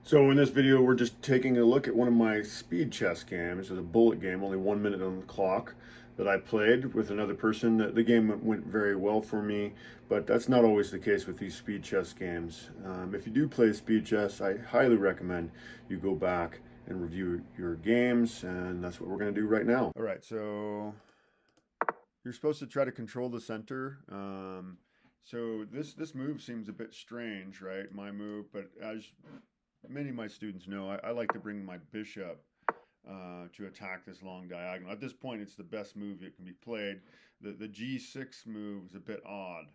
So in this video, we're just taking a look at one of my speed chess games. It's a bullet game, only 1 minute on the clock, that I played with another person. The game went very well for me, but that's not always the case with these speed chess games. If you do play speed chess, I highly recommend you go back and review your games, and that's what we're going to do right now. All right, so you're supposed to try to control the center. So this move seems a bit strange, right? My move, but as many of my students know, I like to bring my bishop to attack this long diagonal. At this point, it's the best move that can be played. The G6 move is a bit odd.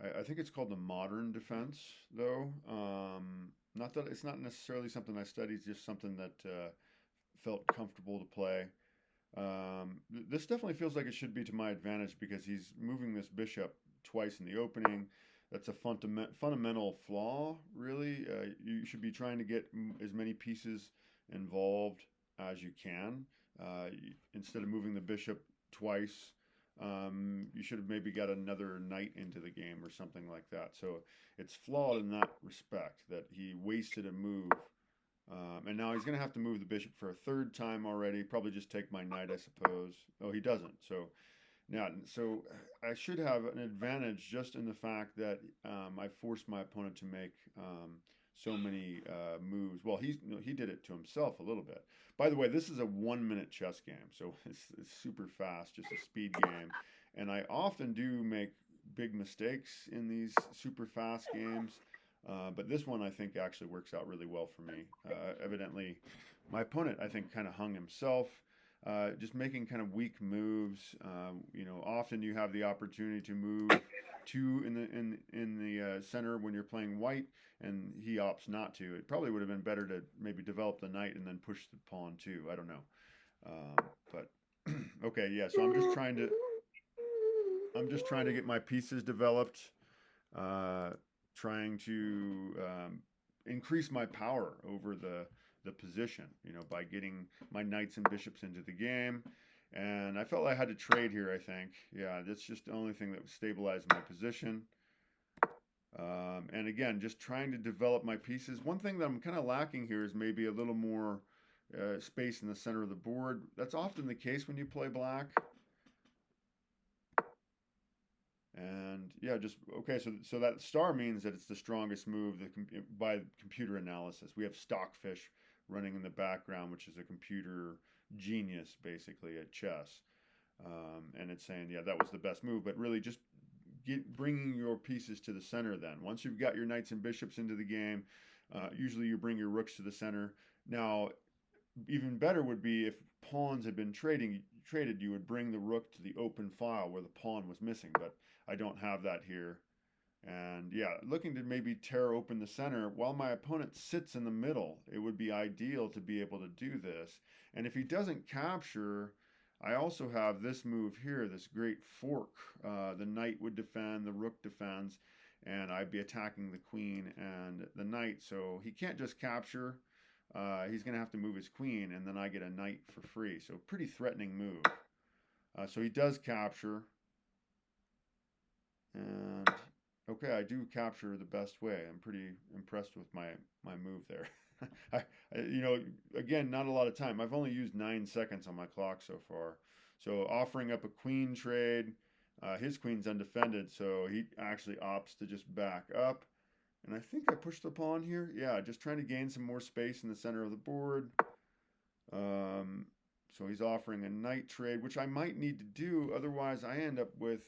I think it's called the modern defense, though. Not that it's not necessarily something I studied, it's just something that felt comfortable to play. This definitely feels like it should be to my advantage because he's moving this bishop twice in the opening. That's a fundamental flaw, really. You should be trying to get as many pieces involved as you can. Instead of moving the bishop twice, you should have maybe got another knight into the game or something like that. So it's flawed in that respect that he wasted a move, and now he's going to have to move the bishop for a third time already. Probably just take my knight, I suppose. Oh, he doesn't. So I should have an advantage just in the fact that I forced my opponent to make so many moves. Well, he did it to himself a little bit. By the way, this is a 1 minute chess game, so it's super fast, just a speed game. And I often do make big mistakes in these super fast games. But this one I think actually works out really well for me. Evidently, my opponent I think kind of hung himself, just making kind of weak moves. Often you have the opportunity to move two in the center when you're playing white, and he opts not to. It probably would have been better to maybe develop the knight and then push the pawn too. I don't know, but okay, yeah. So I'm just trying to get my pieces developed, uh, trying to increase my power over the position, by getting my knights and bishops into the game. And I felt I had to trade here, I think. Yeah, that's just the only thing that would stabilize my position. And again, just trying to develop my pieces. One thing that I'm kind of lacking here is maybe a little more space in the center of the board. That's often the case when you play black. And yeah, just okay. So that star means that it's the strongest move by computer analysis. We have Stockfish running in the background, which is a computer genius basically at chess, and it's saying yeah that was the best move. But really, just bringing your pieces to the center. Then once you've got your knights and bishops into the game, usually you bring your rooks to the center. Now even better would be if pawns had been traded, you would bring the rook to the open file where the pawn was missing, but I don't have that here. And yeah, looking to maybe tear open the center while my opponent sits in the middle. It would be ideal to be able to do this. And if he doesn't capture, I also have this move here, this great fork. The knight would defend, the rook defends, and I'd be attacking the queen and the knight. So he can't just capture. He's going to have to move his queen, and then I get a knight for free. So pretty threatening move. So he does capture, and okay, I do capture the best way. I'm pretty impressed with my move there. Again, not a lot of time. I've only used 9 seconds on my clock so far. So offering up a queen trade, his queen's undefended, so he actually opts to just back up. And I think I pushed the pawn here. Yeah, just trying to gain some more space in the center of the board. So he's offering a knight trade, which I might need to do. Otherwise, I end up with,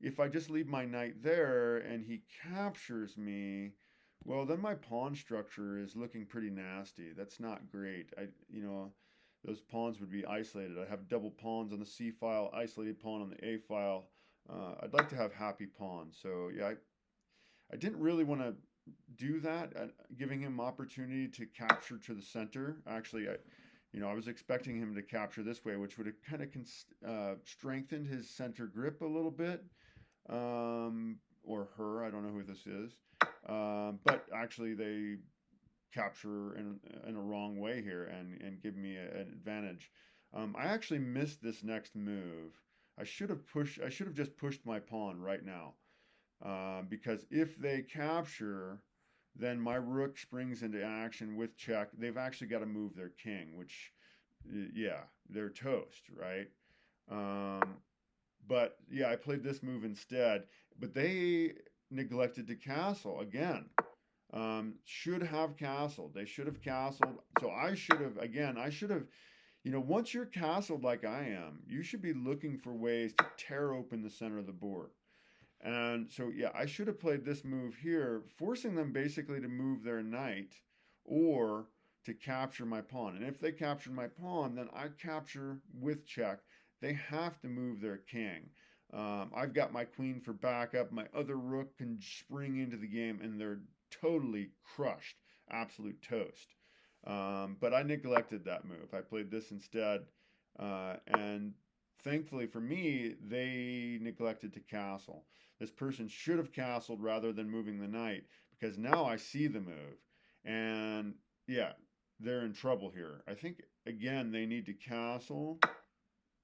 if I just leave my knight there and he captures me, well, then my pawn structure is looking pretty nasty. That's not great. Those pawns would be isolated. I have double pawns on the C file, isolated pawn on the A file. I'd like to have happy pawns. So yeah, I didn't really want to do that, giving him opportunity to capture to the center. Actually, I was expecting him to capture this way, which would have kind of strengthened his center grip a little bit, or her. I don't know who this is, but actually they capture in a wrong way here and give me an advantage. I actually missed this next move. I should have pushed. I should have just pushed my pawn right now, because if they capture, then my rook springs into action with check. They've actually got to move their king, which, yeah, they're toast, right? Um, but yeah, I played this move instead. But they neglected to castle again. Should have castled. They should have castled. So I should have, again, I should have, once you're castled like I am, you should be looking for ways to tear open the center of the board. And so, yeah, I should have played this move here, forcing them basically to move their knight or to capture my pawn. And if they captured my pawn, then I capture with check. They have to move their king. I've got my queen for backup. My other rook can spring into the game, and they're totally crushed, absolute toast. But I neglected that move. I played this instead, and thankfully for me, they neglected to castle. This person should have castled rather than moving the knight because now I see the move. And yeah, they're in trouble here. I think, again, they need to castle,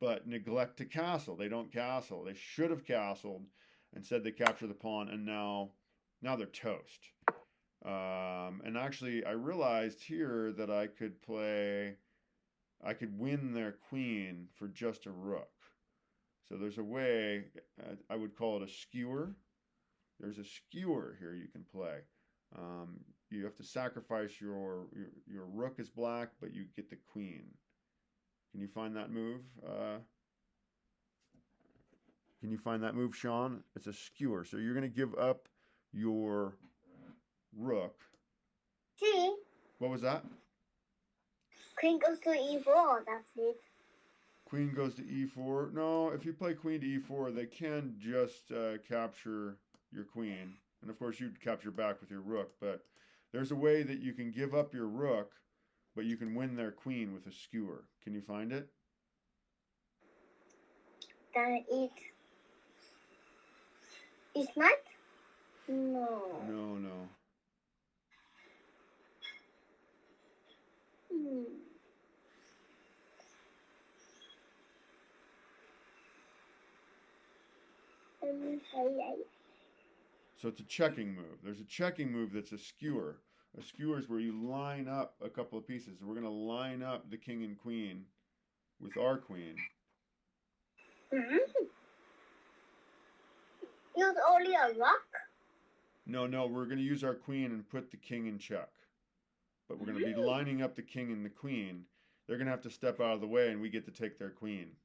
but neglect to castle. They don't castle. They should have castled. Instead, they capture the pawn, and now they're toast. And actually, I realized here that I could win their queen for just a rook. So there's a way, I would call it a skewer. There's a skewer here you can play. You have to sacrifice your rook is black, but you get the queen. Can you find that move? Can you find that move, Sean? It's a skewer. So you're going to give up your rook. See? What was that? Queen goes to e4, that's it. Queen goes to e4. No, if you play queen to e4, they can just capture your queen. And of course, you'd capture back with your rook. But there's a way that you can give up your rook, but you can win their queen with a skewer. Can you find it? Then it's not? No. No. Hmm. So it's a checking move. There's a checking move that's a skewer. A skewer is where you line up a couple of pieces. We're going to line up the king and queen with our queen. Mm-hmm. Use only a rock? No, we're going to use our queen and put the king in check. But we're going to be lining up the king and the queen. They're going to have to step out of the way, and we get to take their queen.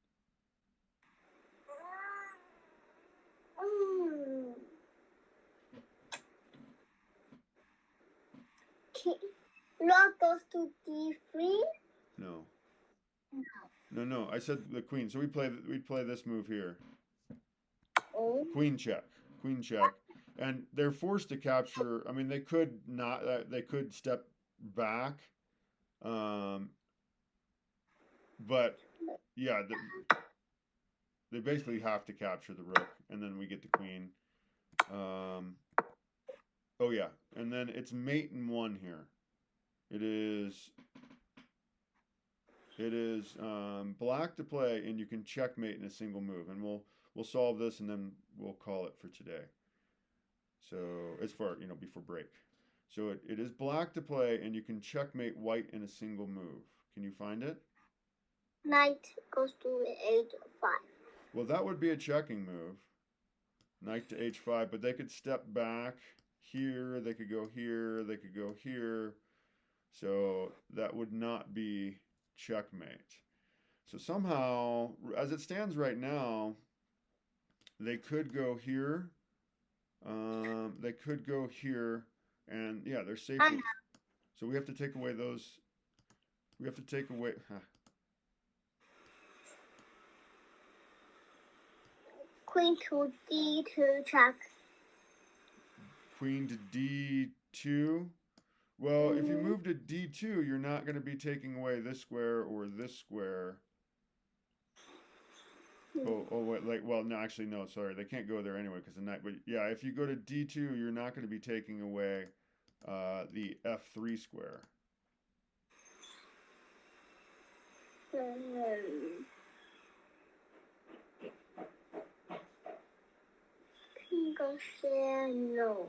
Rock goes to d3? No. No. I said the queen. So we'd play this move here. Oh. Queen check. And they're forced to capture. I mean, they could not. They could step back. But yeah, they basically have to capture the rook, and then we get the queen. Oh yeah, and then it's mate in one here. It is black to play, and you can checkmate in a single move. And we'll solve this, and then we'll call it for today. So as far before break. So it is black to play, and you can checkmate white in a single move. Can you find it? Knight goes to h5. Well, that would be a checking move. Knight to h5, but they could step back here. They could go here. They could go here. So that would not be checkmate. So somehow, as it stands right now, they could go here. They could go here, and yeah, they're safely. So we have to take away those. We have to take away. Queen to d2 check. Queen to d2. Well, if you move to d2, you're not going to be taking away this square or this square. No, actually, no, sorry. They can't go there anyway because the knight. But yeah, if you go to d2, you're not going to be taking away the f3 square. King goes there, no.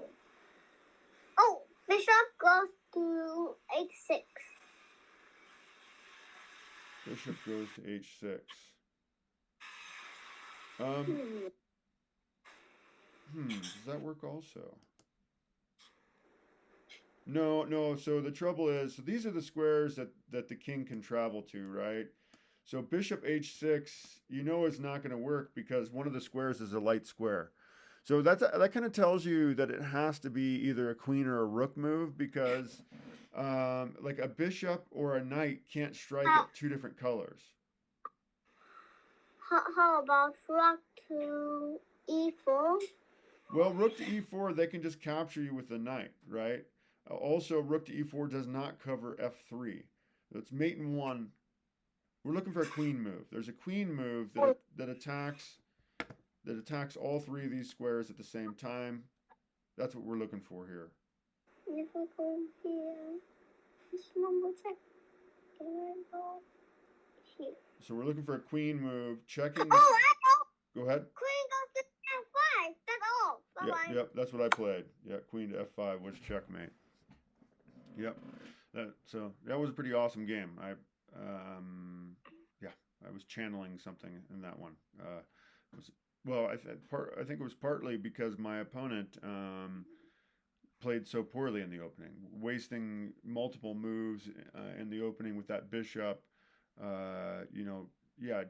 Oh, Bishop goes to h6. Bishop goes to h6. Does that work also? No. So the trouble is, so these are the squares that the king can travel to, right? So bishop h6, is not going to work because one of the squares is a light square. So that kind of tells you that it has to be either a queen or a rook move because like a bishop or a knight can't strike How, at two different colors. how about rook to e4? Well, rook to e4, they can just capture you with the knight, right? Also, rook to e4 does not cover f3. It's mate in one. We're looking for a queen move. There's a queen move that attacks all three of these squares at the same time. That's what we're looking for here. If we go here, this number check. Can I go here? So we're looking for a queen move, checking. Oh, I know. Go ahead. Queen goes to f5. That's all. Bye-bye. Yep, that's what I played. Yeah, queen to f5 was checkmate. Yep. So that was a pretty awesome game. I was channeling something in that one. I think it was partly because my opponent played so poorly in the opening, wasting multiple moves in the opening with that bishop.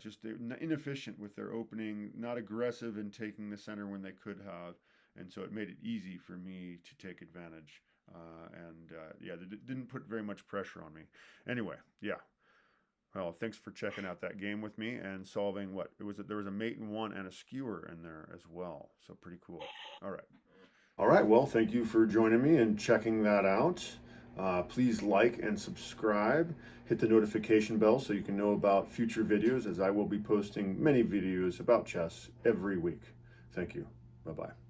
Just inefficient with their opening, not aggressive in taking the center when they could have, and so it made it easy for me to take advantage. They didn't put very much pressure on me. Anyway, yeah. Well, thanks for checking out that game with me and solving what it was. There was a mate in one and a skewer in there as well. So pretty cool. All right. All right. Well, thank you for joining me and checking that out. Please like and subscribe. Hit the notification bell so you can know about future videos, as I will be posting many videos about chess every week. Thank you. Bye-bye.